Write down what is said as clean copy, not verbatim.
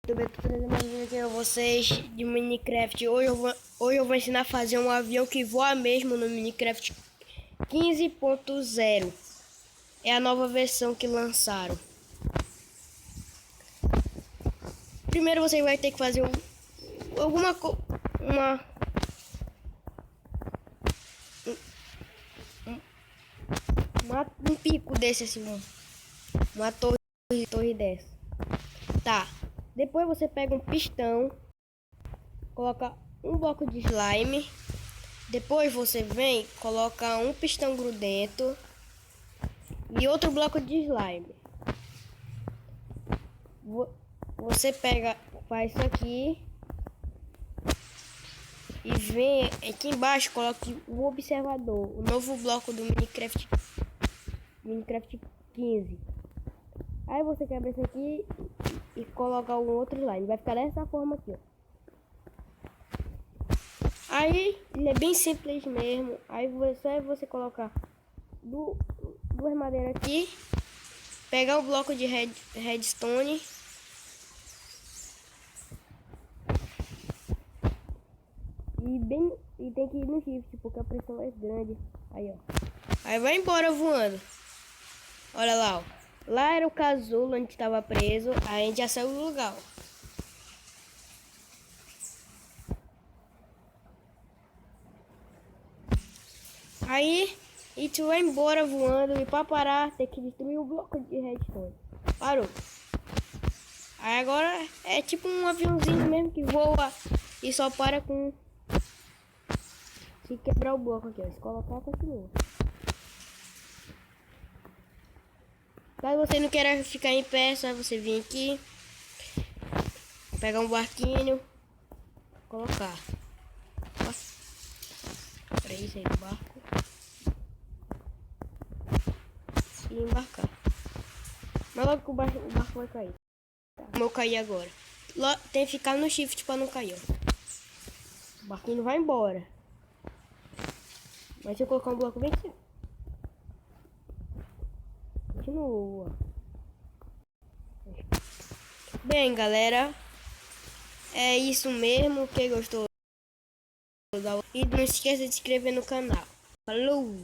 YouTube, eu tô trazendo mais um vídeo aqui a vocês de Minecraft. Hoje eu vou ensinar a fazer um avião que voa mesmo no Minecraft 15.0. É a nova versão que lançaram. Primeiro você vai ter que fazer um pico desse assim, uma torre dessa. Tá. Depois você pega um pistão, coloca um bloco de slime. Depois você vem, coloca um pistão grudento e outro bloco de slime. Você pega, faz isso aqui e vem aqui embaixo, coloque o observador, o novo bloco do Minecraft 15. Aí você quebra isso aqui e coloca um outro slime. Vai ficar dessa forma aqui, ó. Aí ele é bem simples mesmo. Aí você colocar duas madeiras aqui, pegar o bloco de redstone e tem que ir no shift porque a pressão é grande. Aí, ó. Aí vai embora voando. Olha lá, ó. Lá era o casulo onde estava preso. Aí a gente já saiu do lugar, ó. Aí a gente vai embora voando e para parar tem que destruir o bloco de redstone. Parou. Aí agora é tipo um aviãozinho mesmo que voa e só para com... Se quebrar o bloco aqui, ó. Se colocar, continua. Caso você não queira ficar em pé, só você vir aqui, pegar um barquinho, colocar. Para isso aí do barco e embarcar. Mas logo que o barco vai cair. Tá. Como eu caí agora. Tem que ficar no shift para não cair, ó. O barquinho vai embora. Mas se eu colocar um bloco bem aqui, continua. Bem, galera, é isso mesmo. Quem gostou, e não esqueça de se inscrever no canal. Falou!